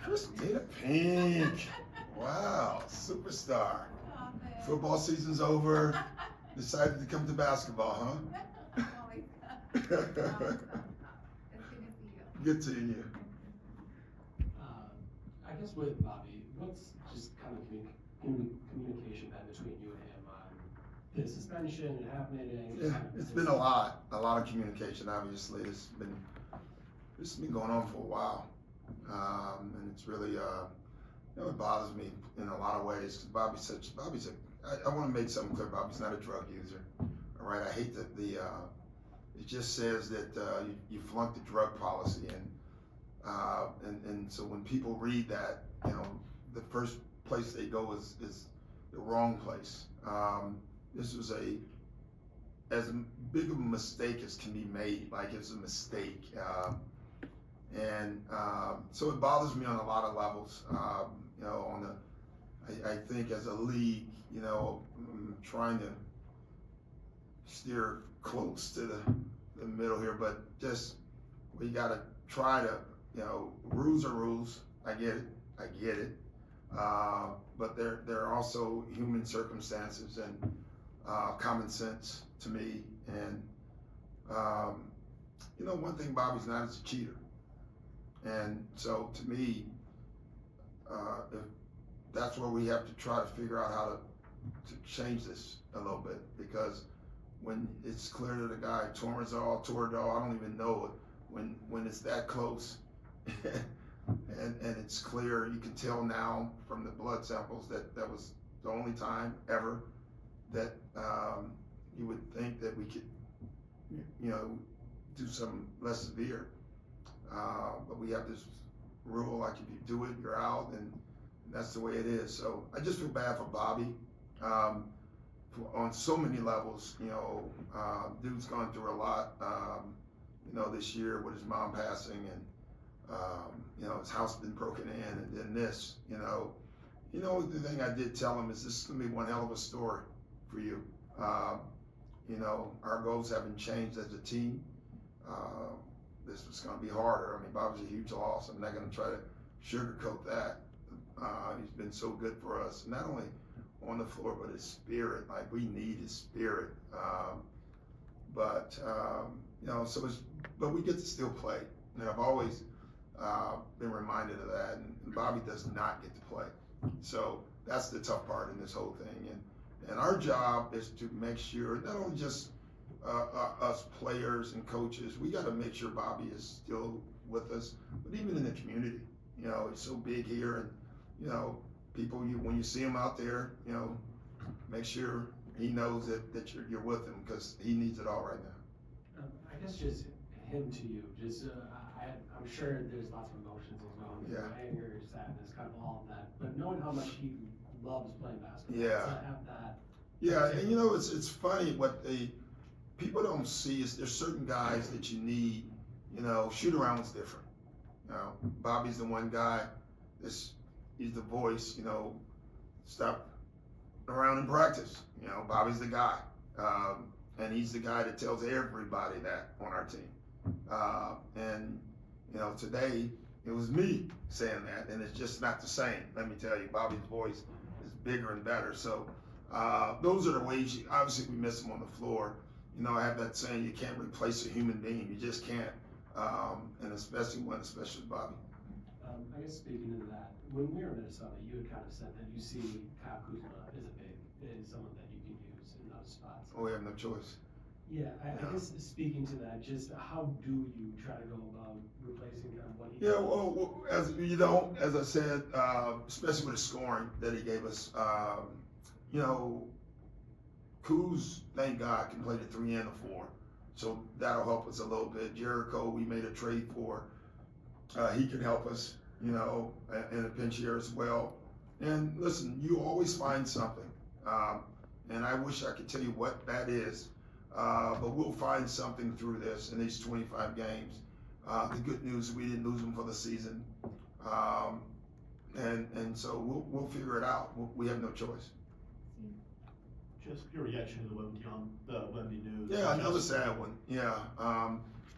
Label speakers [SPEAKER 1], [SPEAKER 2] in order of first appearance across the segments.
[SPEAKER 1] Christina Pink. Wow, superstar.
[SPEAKER 2] Oh, man.
[SPEAKER 1] Football season's over. Decided to come to basketball, huh?
[SPEAKER 2] Oh, my God. It's good to see you.
[SPEAKER 1] Good seeing you.
[SPEAKER 3] I guess with Bobby, what's just kind of communication been between you and him on the suspension and happening?
[SPEAKER 1] Yeah, it's been a lot of communication. Obviously, this has been going on for a while, and it's really, it bothers me in a lot of ways because I want to make something clear. Bobby's not a drug user. All right, I hate that it just says that you flunked the drug policy, and so when people read that, the first place they go is the wrong place. This was as big of a mistake as can be made. Like, it's a mistake, and so it bothers me on a lot of levels. I think as a league, I'm trying to steer close to the middle here, but just we got to try to, rules are rules. I get it. But there are also human circumstances and common sense to me. And one thing Bobby's not is a cheater. And so to me, if that's where we have to try to figure out how to change this a little bit, because when it's clear that a guy tore it all, I don't even know it. When it's that close, and it's clear, you can tell now from the blood samples that was the only time ever that you would think that we could, do something less severe. But we have this rule, like if you do it, you're out, and that's the way it is. So I just feel bad for Bobby on so many levels. Dude's gone through a lot, this year with his mom passing, and his house been broken in, and then this. The thing I did tell him is this is gonna be one hell of a story for you. Our goals haven't changed as a team. This was going to be harder. I mean, Bobby's a huge loss. I'm not going to try to sugarcoat that. He's been so good for us, not only on the floor, but his spirit. Like, we need his spirit. But we get to still play. And I've always been reminded of that. And Bobby does not get to play. So that's the tough part in this whole thing. And our job is to make sure, not only just us players and coaches, we got to make sure Bobby is still with us, but even in the community. He's so big here, and people, when you see him out there, make sure he knows that you're with him, because he needs it all right now.
[SPEAKER 3] I guess just him to you, I'm sure there's lots of emotions as well.
[SPEAKER 1] Yeah.
[SPEAKER 3] Anger, sadness, kind of all of that. But knowing how much he loves playing basketball,
[SPEAKER 1] Yeah.
[SPEAKER 3] to have that.
[SPEAKER 1] Yeah, and it's funny what people don't see is there's certain guys that you need. Shoot around was different. Bobby's the one guy. He's the voice. Stop around in practice. Bobby's the guy, and he's the guy that tells everybody that on our team. And today it was me saying that, and it's just not the same. Let me tell you, Bobby's voice is bigger and better. So those are the ways. Obviously, we miss him on the floor. I have that saying: you can't replace a human being. You just can't. And especially Bobby.
[SPEAKER 3] I guess speaking of that, when we were in Minnesota, you had kind of said that you see Kyle Kuzma is someone that you can use in those spots.
[SPEAKER 1] Oh, we have no choice.
[SPEAKER 3] Yeah, I guess speaking to that, just how do you try to go about replacing kind of what he?
[SPEAKER 1] Yeah, well, as I said, especially with the scoring that he gave us, Kuz, thank God, can play the 3 and the 4. So that'll help us a little bit. Jericho, we made a trade for. He can help us, in a pinch here as well. And listen, you always find something. And I wish I could tell you what that is. But we'll find something through this in these 25 games. The good news is we didn't lose them for the season. And so we'll figure it out. We have no choice.
[SPEAKER 4] Just your reaction to the Wemby news.
[SPEAKER 1] Yeah, another sad one. Yeah.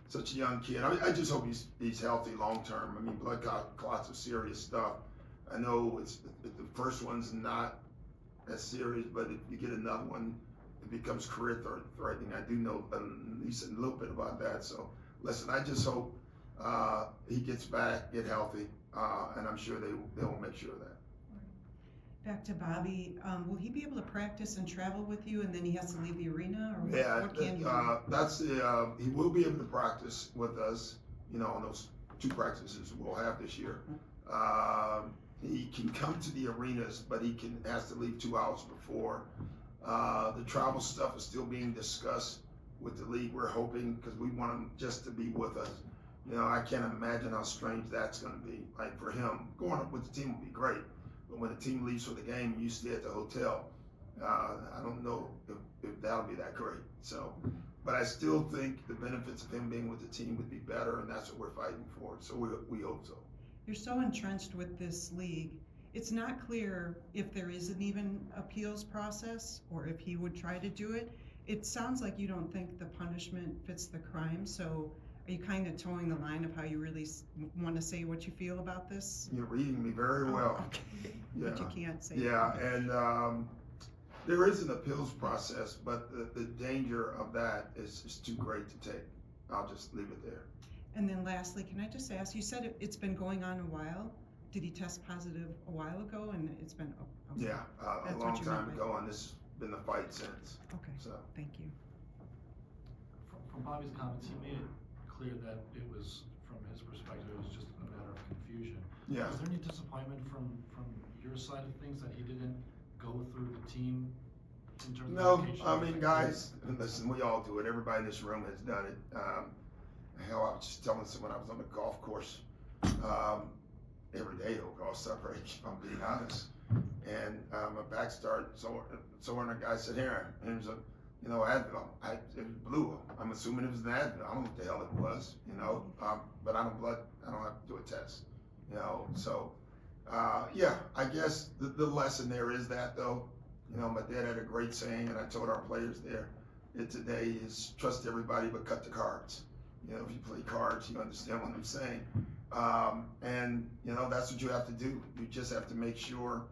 [SPEAKER 1] such a young kid. I just hope he's healthy long term. I mean, blood clots are serious stuff. I know the first one's not as serious, but if you get another one, it becomes career threatening. I do know at least a little bit about that. So listen, I just hope he gets back, get healthy, and I'm sure they will make sure of that.
[SPEAKER 4] Back to Bobby, will he be able to practice and travel with you, and then he has to leave the arena, or
[SPEAKER 1] Yeah,
[SPEAKER 4] what can you do?
[SPEAKER 1] that's he will be able to practice with us, on those 2 practices we'll have this year. He can come to the arenas, but has to leave 2 hours before. The travel stuff is still being discussed with the league. We're hoping, because we want him just to be with us. I can't imagine how strange that's going to be. Like for him, going up with the team would be great. But when the team leaves for the game and you stay at the hotel, I don't know if that'll be that great. So, but I still think the benefits of him being with the team would be better, and that's what we're fighting for. So we hope so.
[SPEAKER 4] You're so entrenched with this league. It's not clear if there is an even appeals process or if he would try to do it. It sounds like you don't think the punishment fits the crime. So are you kind of towing the line of how you really want to say what you feel about this?
[SPEAKER 1] You're reading me very well.
[SPEAKER 4] Oh, okay.
[SPEAKER 1] Yeah.
[SPEAKER 4] But you can't say.
[SPEAKER 1] Yeah, and there is an appeals process, but the danger of that is too great to take. I'll just leave it there.
[SPEAKER 4] And then lastly, can I just ask, you said it's been going on a while. Did he test positive a while ago, and it's been okay.
[SPEAKER 1] Yeah, a
[SPEAKER 4] That's
[SPEAKER 1] long
[SPEAKER 4] what you meant
[SPEAKER 1] time
[SPEAKER 4] by
[SPEAKER 1] ago,
[SPEAKER 4] that.
[SPEAKER 1] and this has been the fight since.
[SPEAKER 4] Okay,
[SPEAKER 1] So
[SPEAKER 4] thank you.
[SPEAKER 5] From Bobby's comments, he made it clear that it was, from his perspective, it was just a matter of confusion.
[SPEAKER 1] yeah.
[SPEAKER 5] Was there any disappointment from your side of things that he didn't go through the team in terms
[SPEAKER 1] No,
[SPEAKER 5] of vacation?
[SPEAKER 1] I mean, guys, listen, we all do it. Everybody in this room has done it. Hell, I was just telling someone I was on the golf course every day, golf separate, if I'm being honest. And my back started sore, and the guy said, "Here, here's a, Advil." It was blue. I'm assuming it was an Advil. I don't know what the hell it was, but I don't have to do a test, So, yeah, I guess the lesson there is that though. My dad had a great saying, and I told our players there today is trust everybody but cut the cards. If you play cards, you understand what I'm saying. And that's what you have to do. You just have to make sure.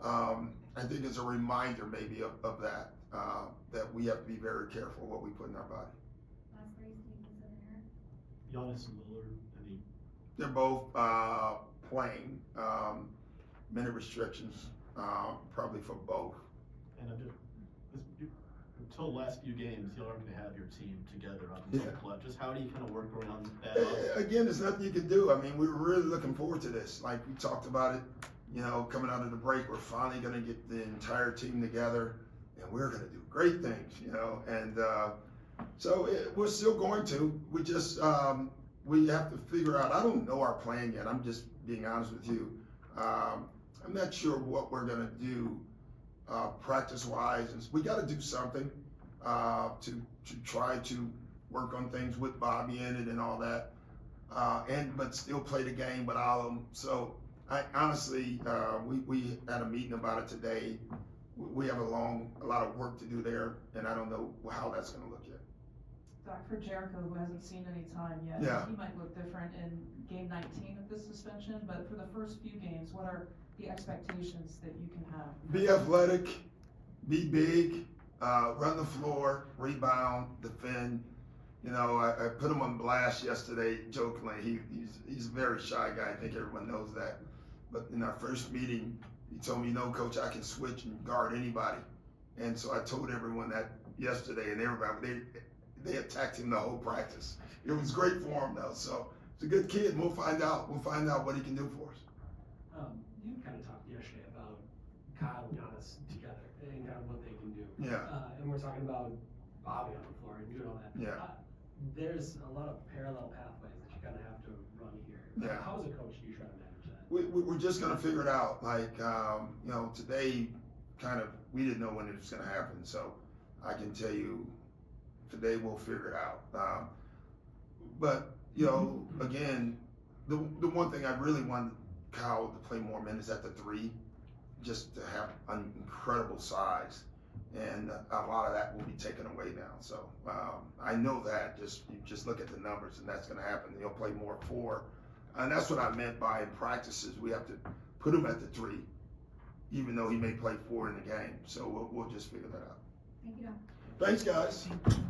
[SPEAKER 1] I think it's a reminder maybe of that, that we have to be very careful what we put in our body.
[SPEAKER 2] Last race, do you consider Aaron?
[SPEAKER 6] Giannis and Lillard, any?
[SPEAKER 1] They're both playing. Many restrictions, probably for both.
[SPEAKER 6] And until the last few games, you aren't going to have your team together up until the clutch. Just how do you kind of work around that?
[SPEAKER 1] Again, there's nothing you can do. I mean, we were really looking forward to this. Like we talked about it, coming out of the break, we're finally going to get the entire team together, and we're going to do great things, And so we're still going to. We just we have to figure out. I don't know our plan yet. I'm just being honest with you. I'm not sure what we're going to do practice-wise. We got to do something to try to work on things with Bobby in it and all that, but still play the game without him. So I honestly, we had a meeting about it today. We have a lot of work to do there, and I don't know how that's going to look yet.
[SPEAKER 7] Doc, for Jericho, who hasn't seen any time yet,
[SPEAKER 1] Yeah.
[SPEAKER 7] he might look different in game 19 of this suspension, but for the first few games, what are the expectations that you can have?
[SPEAKER 1] Be athletic, be big, run the floor, rebound, defend. I put him on blast yesterday, jokingly. He's a very shy guy. I think everyone knows that. But in our first meeting, he told me, Coach, I can switch and guard anybody. And so I told everyone that yesterday, and everybody, they attacked him the whole practice. It was great for him, though. So it's a good kid. We'll find out. We'll find out what he can do for us.
[SPEAKER 3] You kind of talked yesterday about Kyle and Giannis together and kind of what they can do.
[SPEAKER 1] Yeah.
[SPEAKER 3] And we're talking about Bobby on the floor and doing all that.
[SPEAKER 1] Yeah.
[SPEAKER 3] There's a lot of parallel pathways that you kind of have to run here.
[SPEAKER 1] Yeah.
[SPEAKER 3] How as a coach do you try to manage that?
[SPEAKER 1] We're just going to figure it out. Like, today we didn't know when it was going to happen. So I can tell you today we'll figure it out. But, again, the one thing I really wanted Kyle to play more minutes at the 3, just to have an incredible size. and a lot of that will be taken away now. So I know that. Just look at the numbers, and that's going to happen. He'll play more 4, and that's what I meant by in practices we have to put him at the 3, even though he may play 4 in the game. So we'll just figure that out.
[SPEAKER 2] Thank you, Don.
[SPEAKER 1] Thanks, guys.
[SPEAKER 4] Thank you.